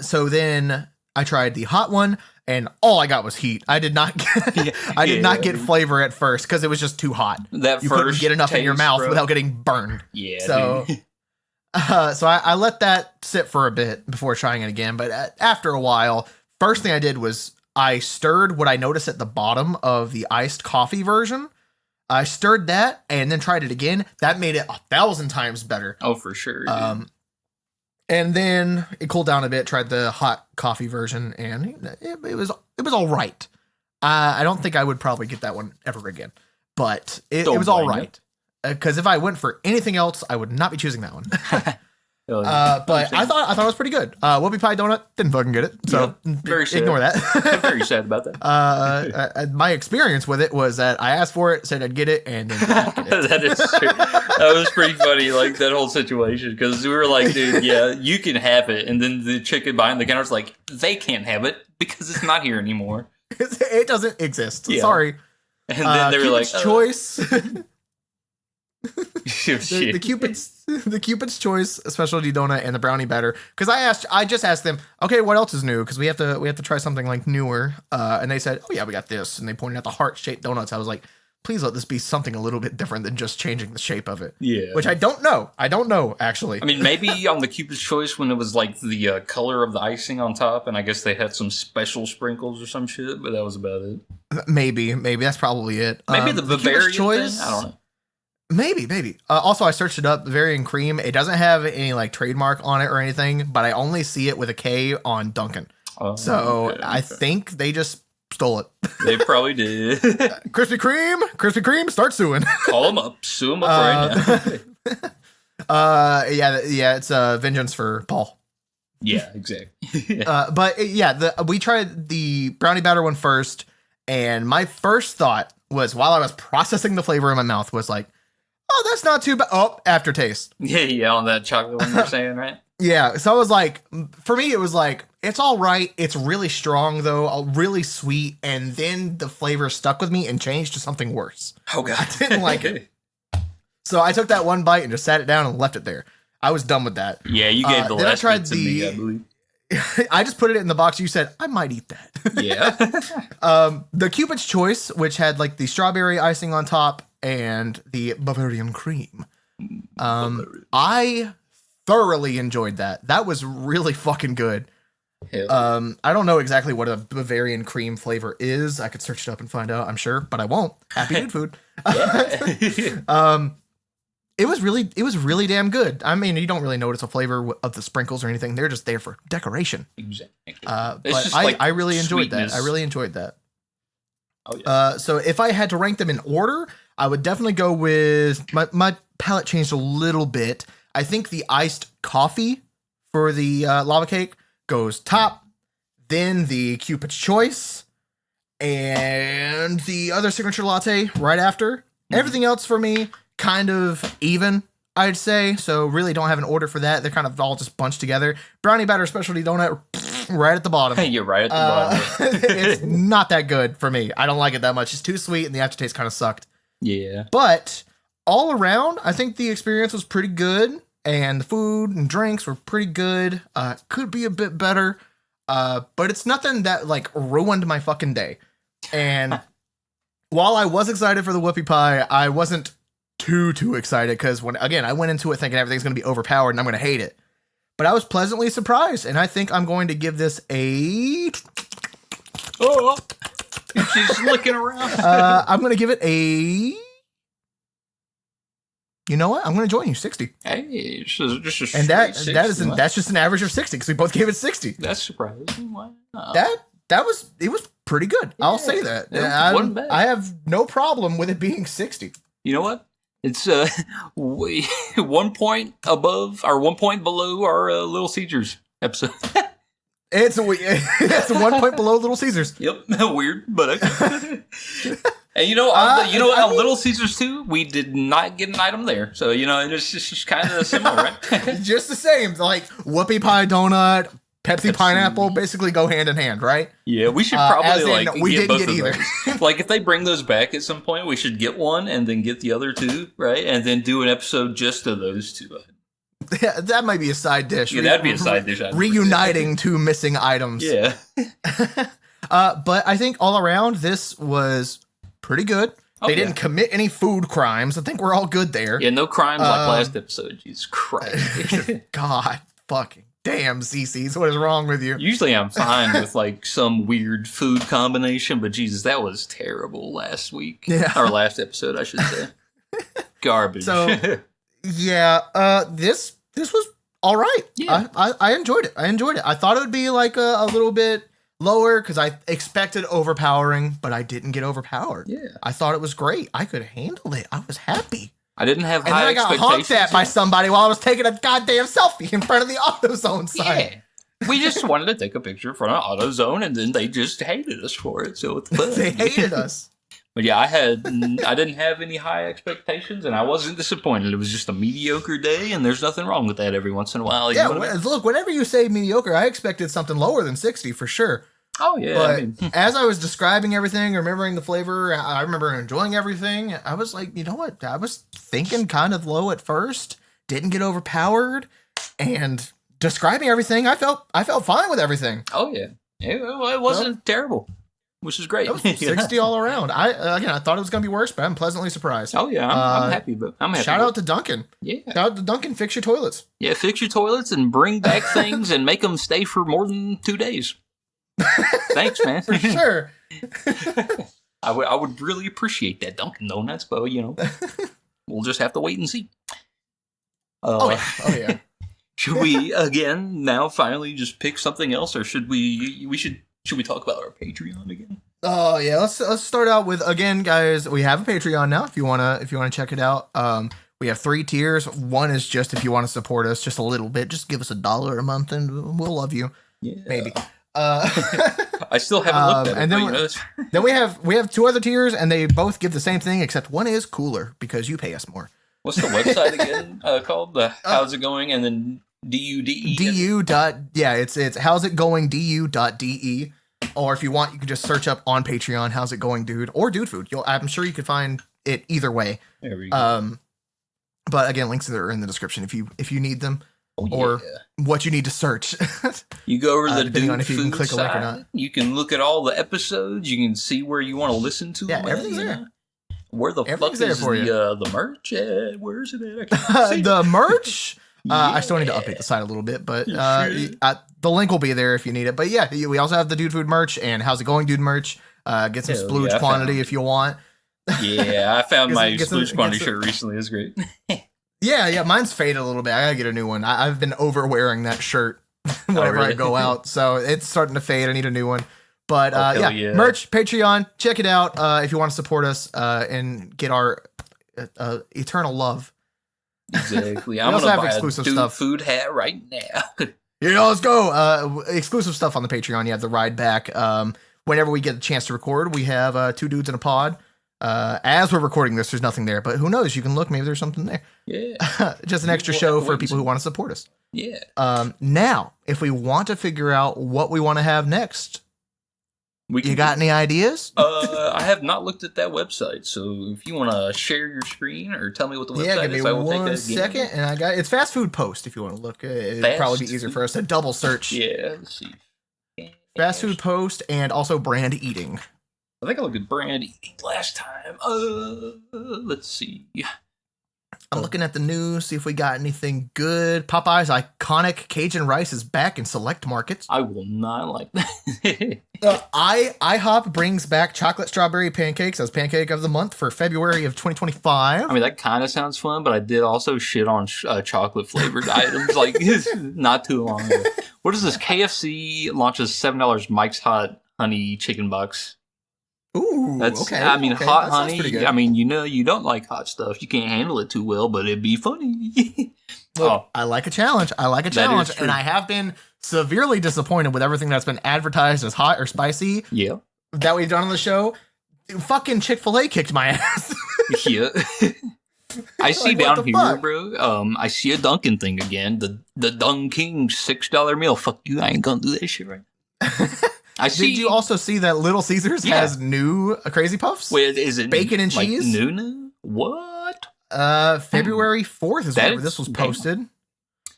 So then I tried the hot one, and all I got was heat. I did not get flavor at first because it was just too hot. You couldn't get enough in your mouth without getting burned. Yeah. So, so I let that sit for a bit before trying it again. But after a while, first thing I did was I stirred what I noticed at the bottom of the iced coffee version. I stirred that and then tried it again. That made it 1,000 times better. Oh, for sure. And then it cooled down a bit. Tried the hot coffee version, and it was all right. I don't think I would probably get that one ever again, but it was all right. Because if I went for anything else, I would not be choosing that one. But I thought it was pretty good. Whoopie Pie Donut, didn't fucking get it, so ignore that. I'm very sad about that. My experience with it was that I asked for it, said I'd get it, and then didn't get it. That is true. That was pretty funny, like that whole situation, because we were like, dude, yeah, you can have it, and then the chick behind the counter was like, they can't have it because it's not here anymore. It doesn't exist. Yeah. Sorry. And then they were like, Cupid's Choice. Shit. the Cupid's Choice specialty donut and the brownie batter. Because I just asked them, okay, what else is new? Because we have to try something like newer. And they said, oh yeah, we got this. And they pointed out the heart-shaped donuts. I was like, please let this be something a little bit different than just changing the shape of it. Yeah. Which I don't know. I don't know, actually. I mean, maybe on the Cupid's Choice when it was like the color of the icing on top, and I guess they had some special sprinkles or some shit, but that was about it. Maybe that's probably it. Maybe the Bavarian Choice, thing? I don't know. Maybe. Also, I searched it up. Bavarian cream. It doesn't have any like trademark on it or anything, but I only see it with a K on Dunkin. Oh, so okay. I think they just stole it. They probably did. Krispy Kreme, start suing. Call them up, sue them up right now. Yeah, it's vengeance for Paul. Yeah, exactly. We tried the brownie batter one first, and my first thought was while I was processing the flavor in my mouth was like, oh, that's not too bad. Oh, aftertaste. Yeah, on that chocolate one you're saying, right? Yeah, so I was like, for me, it was like, it's all right. It's really strong, though, really sweet. And then the flavor stuck with me and changed to something worse. Oh, God. I didn't like it. So I took that one bite and just sat it down and left it there. I was done with that. Yeah, you gave the last bit to me, I believe. I just put it in the box. You said, I might eat that. Yeah. The Cupid's Choice, which had like the strawberry icing on top and the Bavarian cream. I thoroughly enjoyed that. That was really fucking good. I don't know exactly what a Bavarian cream flavor is. I could search it up and find out, I'm sure, but I won't. Happy Dude Food. It was really damn good. I mean, you don't really notice a flavor of the sprinkles or anything. They're just there for decoration. Exactly. But I really enjoyed that. I really enjoyed that. Oh, yeah. So if I had to rank them in order, I would definitely go with my palate changed a little bit. I think the iced coffee for the lava cake goes top, then the Cupid's Choice, and the other signature latte right after. Everything else for me, kind of even, I'd say. So really don't have an order for that. They're kind of all just bunched together. Brownie batter specialty donut right at the bottom. Hey, you're right at the bottom. It's not that good for me. I don't like it that much. It's too sweet and the aftertaste kind of sucked. Yeah. But all around, I think the experience was pretty good. And the food and drinks were pretty good. Could be a bit better. But it's nothing that like ruined my fucking day. And while I was excited for the whoopie pie, I wasn't too excited because I went into it thinking everything's going to be overpowered and I'm going to hate it. But I was pleasantly surprised, and I think I'm going to give this a... Oh, she's looking around. I'm going to give it a... You know what? I'm going to join you, 60. Hey, it's just a and that's 60. That's just an average of 60 because we both gave it 60. That's surprising. Wow. It was pretty good. Yeah, I'll say that. I have no problem with it being 60. You know what? It's 1 point above or 1 point below our Little Caesars episode. It's 1 point below Little Caesars. Yep, weird, but okay. And on Little Caesars too, we did not get an item there, so it's just kind of similar, right? Just the same, like Whoopie Pie Donut, Pepsi Pineapple, basically go hand in hand, right? Yeah, we should probably we get didn't both get of either. those. Like if they bring those back at some point, we should get one and then get the other two, right? And then do an episode just of those two. Yeah, that might be a side dish. Yeah, that'd be a side dish. Reuniting two missing items. Yeah. But I think all around, this was pretty good. They didn't commit any food crimes. I think we're all good there. Yeah, no crimes like last episode. Jesus Christ. God fucking damn, CC's. What is wrong with you? Usually I'm fine with like some weird food combination, but Jesus, that was terrible last week. Yeah. Or last episode, I should say. Garbage. So, yeah, this was all right. Yeah. I enjoyed it. I thought it would be like a little bit lower because I expected overpowering, but I didn't get overpowered. Yeah. I thought it was great. I could handle it. I was happy. I didn't have high expectations. And then I got honked at by somebody while I was taking a goddamn selfie in front of the AutoZone sign. Yeah. We just wanted to take a picture in front of AutoZone, and then they just hated us for it. So it's fun. They hated us. But yeah, I didn't have any high expectations, and I wasn't disappointed. It was just a mediocre day, and there's nothing wrong with that every once in a while. Yeah, look, whenever you say mediocre, I expected something lower than 60 for sure. Oh yeah. But as I was describing everything, remembering the flavor, I remember enjoying everything. I was like, you know what? I was thinking kind of low at first, didn't get overpowered, and describing everything, I felt fine with everything. Oh yeah. It wasn't terrible, which is great. It was 60 all around. I thought it was gonna be worse, but I'm pleasantly surprised. Oh yeah, I'm happy. But I'm happy. Shout out to Dunkin. Yeah. Shout out to Dunkin. Fix your toilets. Yeah, fix your toilets and bring back things and make them stay for more than 2 days. Thanks, man. For sure. I would really appreciate that, Dunkin' Donuts, but we'll just have to wait and see. Oh yeah. Should we again now finally just pick something else, or should we talk about our Patreon again? Oh yeah, let's start out with, again, guys, we have a Patreon now if you wanna check it out. We have 3 tiers. One is just if you want to support us just a little bit, just give us $1 a month and we'll love you. Yeah. Maybe. I still haven't looked at it. And then we have 2 other tiers, and they both give the same thing, except one is cooler because you pay us more. What's the website again called? How's it going? And then DUDE. It's how's it going du.de. Or if you want, you can just search up on Patreon, how's it going, dude, or dude food. I'm sure you could find it either way. There we go. But again, links are in the description if you need them. Or what you need to search. You go over the depending on if you can food click a link or not. You can look at all the episodes. You can see where you want to listen to them. Yeah, everything's there. Where the fuck is the merch at? Where is it at? I can't see the merch? I still need to update the site a little bit, but the link will be there if you need it. But yeah, we also have the Dude Food merch and How's It Going Dude merch. Get some splooge quantity if you want. Yeah, I found my splooge quantity shirt recently. It's great. Yeah, mine's faded a little bit. I gotta get a new one. I've been over wearing that shirt whenever I go out, so it's starting to fade. I need a new one. But merch, Patreon, check it out if you want to support us and get our eternal love. Exactly. I'm gonna buy exclusive Dude Food hat right now. Let's go. Exclusive stuff on the Patreon. You have the ride back. Whenever we get a chance to record, we have 2 dudes in a pod. As we're recording this, there's nothing there, but who knows? You can look. Maybe there's something there. Yeah. Just an extra show for people who want to support us. Yeah. Now, if we want to figure out what we want to have next, you got any ideas? I have not looked at that website, so if you want to share your screen or tell me what the website is, I will take that again. 1 second, and it's Fast Food Post. If you want to look, it'd probably be easier for us to double search. Yeah. Let's see. Fast Food Post and also Brand Eating. I think I looked at Brand Eating last time. Let's see. I'm looking at the news, see if we got anything good. Popeye's iconic Cajun rice is back in select markets. I will not like that. IHOP brings back chocolate strawberry pancakes as pancake of the month for February of 2025. I mean, that kind of sounds fun, but I did also shit on chocolate flavored items like not too long ago. What is this? KFC launches $7 Mike's Hot Honey Chicken Box. Ooh, okay. I mean, hot honey. I mean, you don't like hot stuff. You can't handle it too well, but it'd be funny. Look, I like a challenge. And I have been severely disappointed with everything that's been advertised as hot or spicy. Yeah. That we've done on the show. Fucking Chick-fil-A kicked my ass. Yeah. I see down here, bro. I see a Dunkin thing again. The Dunkin $6 meal. Fuck you. I ain't gonna do that shit right. Did you also see that Little Caesars has new Crazy Puffs? Wait, is it bacon and cheese? New? What? February 4th is whenever this was posted.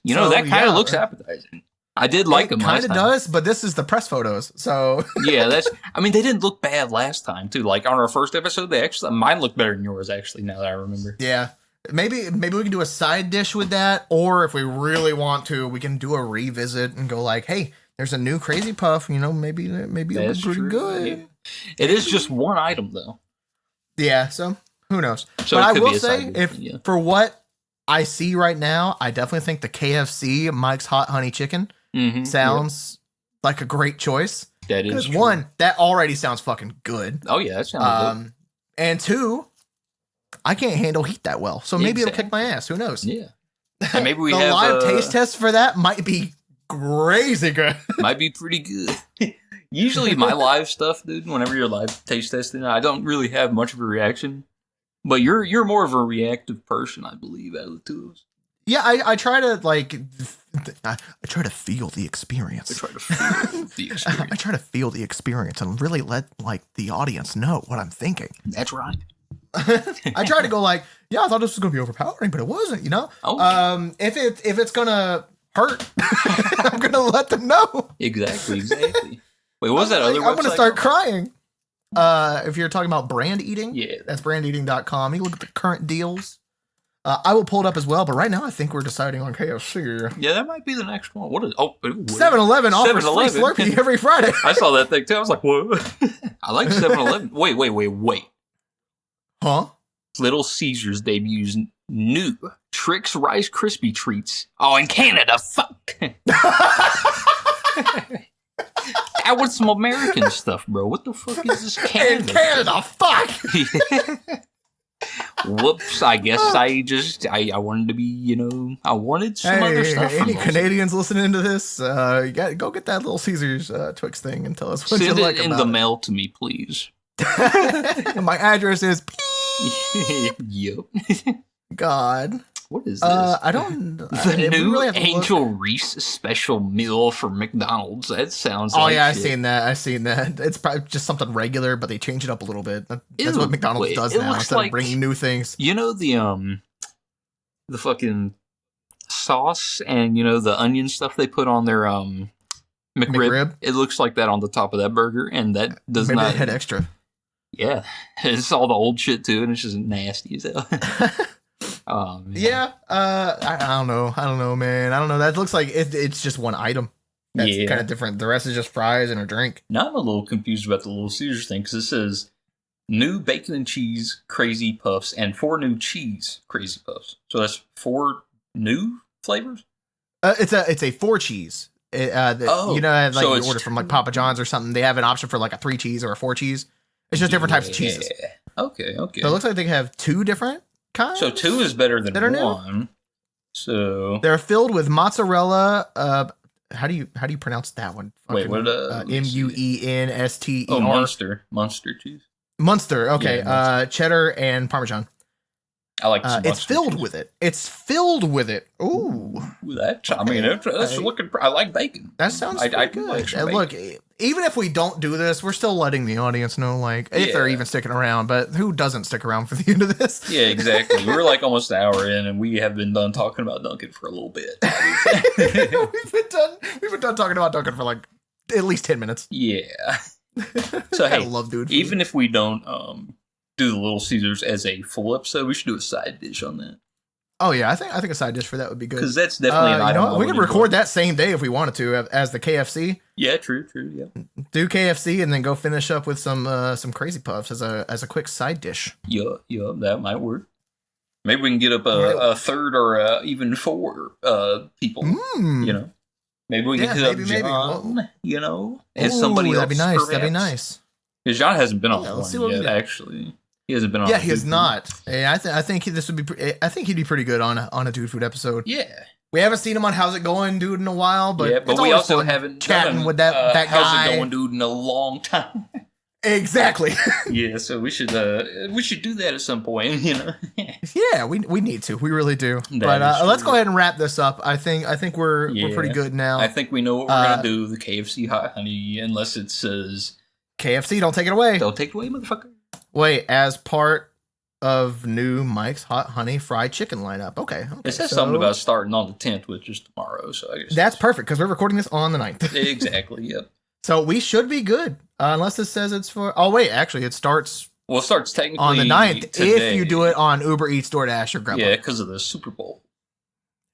You know, that kind of looks appetizing. I did like them last time. It kind of does, but this is the press photos, so... Yeah, they didn't look bad last time, too. Like, on our first episode, mine looked better than yours, actually, now that I remember. Yeah. Maybe we can do a side dish with that, or if we really want to, we can do a revisit and go like, hey... There's a new Crazy Puff, maybe it'll be pretty good. Yeah. It is just one item, though. Yeah, so who knows? So but I will say, for what I see right now, I definitely think the KFC Mike's Hot Honey Chicken sounds like a great choice. That is true. One, that already sounds fucking good. Oh yeah, that sounds good. And 2, I can't handle heat that well, so maybe it'll kick my ass. Who knows? Yeah. And maybe we the have live taste test for that might be crazy good. Might be pretty good. Usually my live stuff, dude, whenever you're live taste testing, I don't really have much of a reaction. But you're more of a reactive person, I believe, out of the 2 of us. Yeah, I try to like. I try to feel the experience. I try to feel the experience. I try to feel the experience and really let like the audience know what I'm thinking. That's right. I try to go like, yeah, I thought this was gonna be overpowering, but it wasn't. You know. Oh. If it's gonna hurt, I'm gonna let them know. Exactly. Wait, what was that other? I'm gonna start crying. If you're talking about brand eating, yeah, that's brandeating.com. You look at the current deals. I will pull it up as well, but right now I think we're deciding on KFC. Yeah, that might be the next one. What is? 7-Eleven offers free Slurpee every Friday. I saw that thing too. I was like, "Whoa!" I like 7-Eleven. Wait. Huh? Little Caesars debuts new Trix Rice Krispie treats. Oh, in Canada, fuck. I want some American stuff, bro. What the fuck is this Canada? In Canada, fuck. Whoops, I guess I wanted to be, I wanted some other stuff. Any Canadians listening to this, you got go get that Little Caesars Twix thing and tell us what you like about it. Send it in the mail to me, please. My address is Yep. God. What is this? I don't. The new really Angel Reese special meal for McDonald's. That sounds. Oh, like yeah, shit. I've seen that. It's probably just something regular, but they change it up a little bit. That's what McDonald's does now instead of bringing new things. You know the fucking sauce and the onion stuff they put on their McRib. It looks like that on the top of that burger, and that does not. Maybe they had extra. Yeah, it's all the old shit too, and it's just nasty as hell. Oh, man. Yeah, I don't know, man. I don't know. That looks like it's just one item. That's kind of different. The rest is just fries and a drink. Now I'm a little confused about the Little Caesars thing because it says new bacon and cheese crazy puffs and 4 new cheese crazy puffs. So that's 4 new flavors. It's a 4 cheese. Like so you order from like Papa John's or something. They have an option for like a 3 cheese or a 4 cheese. It's just different types of cheeses. Okay. So it looks like they have 2 different kinds. So 2 is better than 1. New? So they're filled with mozzarella. How do you pronounce that one? Wait, what? Muenster. Oh, Munster cheese. Munster. Okay. Yeah, Munster. Cheddar and Parmesan. I like. It's filled with it. It's filled with it. Ooh. That's looking. I like bacon. That sounds good. Like look, even if we don't do this, we're still letting the audience know, like, if they're even sticking around. But who doesn't stick around for the end of this? Yeah, exactly. We're like almost an hour in, and we have been done talking about Dunkin' for a little bit. We've been done talking about Dunkin' for like at least 10 minutes. Yeah. So hey, I love dude food. Even if we don't do the Little Caesars as a full episode, we should do a side dish on that. Oh yeah, I think a side dish for that would be good. Because that's definitely an item. We could record that same day if we wanted to, as the KFC. Yeah, true. Yeah. Do KFC and then go finish up with some crazy puffs as a quick side dish. Yeah, that might work. Maybe we can get up a third or even 4 people. Maybe we can hit up John. As somebody else. That'd be nice. Perhaps. That'd be nice. Because John hasn't been on one yet, actually. He hasn't been on. Yeah, he has not. I think this would be. I think he'd be pretty good on a dude food episode. Yeah, we haven't seen him on How's It Going, Dude, in a while, but we also haven't chatting with that guy. How's It Going, Dude, in a long time. Exactly. Yeah, so we should do that at some point. Yeah, we need to. We really do. But let's go ahead and wrap this up. I think we're pretty good now. I think we know what we're gonna do. The KFC hot honey, unless it says KFC. Don't take it away. Don't take it away, motherfucker. Wait, as part of new Mike's Hot Honey Fried Chicken lineup. Okay. It says something about starting on the 10th, which is tomorrow. So I guess that's perfect because we're recording this on the 9th. Exactly. Yep. So we should be good, unless it says it's for. Oh wait, actually, it starts. Well, it starts technically on the 9th today. If you do it on Uber Eats, DoorDash, or Grubhub. Yeah, because of the Super Bowl.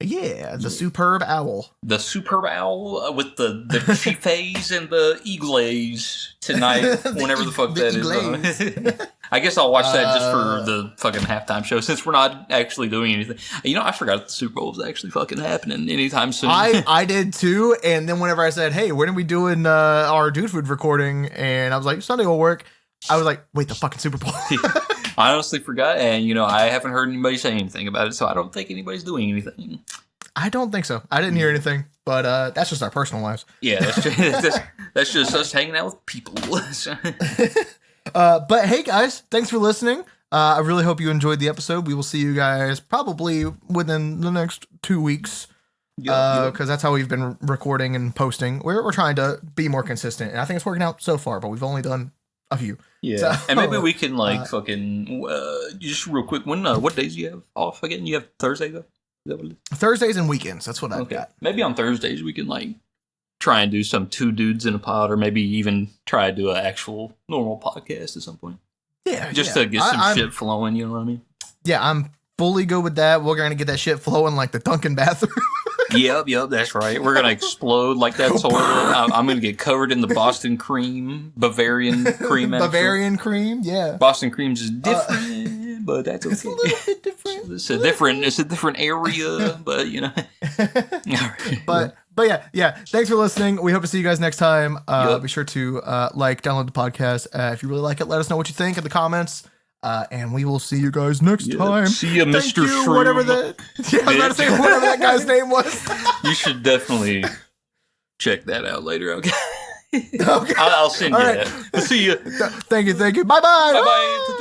Yeah, the superb owl. The superb owl with the chiffes and the eagles tonight, whenever the fuck that is. I guess I'll watch that just for the fucking halftime show, since we're not actually doing anything. I forgot the Super Bowl was actually fucking happening anytime soon. I did too, and then whenever I said, hey, when are we doing our dude food recording? And I was like, Sunday will work. I was like, wait, the fucking Super Bowl. I honestly forgot, and I haven't heard anybody say anything about it, so I don't think anybody's doing anything. I don't think so. I didn't hear anything, but that's just our personal lives. Yeah, that's just us hanging out with people. But hey, guys, thanks for listening. I really hope you enjoyed the episode. We will see you guys probably within the next 2 weeks. Because that's how we've been recording and posting. We're trying to be more consistent, and I think it's working out so far. But we've only done a few. Yeah, so, and maybe we can just real quick. What days do you have off again? You have Thursday though. Is that what it is? Thursdays and weekends. That's what I've got. Maybe on Thursdays we can try and do some 2 dudes in a pod, or maybe even try to do an actual normal podcast at some point. Yeah, just to get some shit flowing. You know what I mean? Yeah, I'm fully good with that. We're gonna get that shit flowing like the Dunkin bathroom. Yep, that's right. We're gonna explode like that toilet. I'm gonna get covered in the Boston cream, Bavarian cream. Bavarian cream, yeah. Boston cream's is different, but that's okay. It's a little bit different. It's a different area, but you know. But yeah. Thanks for listening. We hope to see you guys next time. Be sure to download the podcast. If you really like it, let us know what you think in the comments. And we will see you guys next time. See you, Mr. Shroom. Whatever I was about to say whatever that guy's name was. You should definitely check that out later. Okay. I'll send you that. See you. Thank you. Bye bye. Bye bye.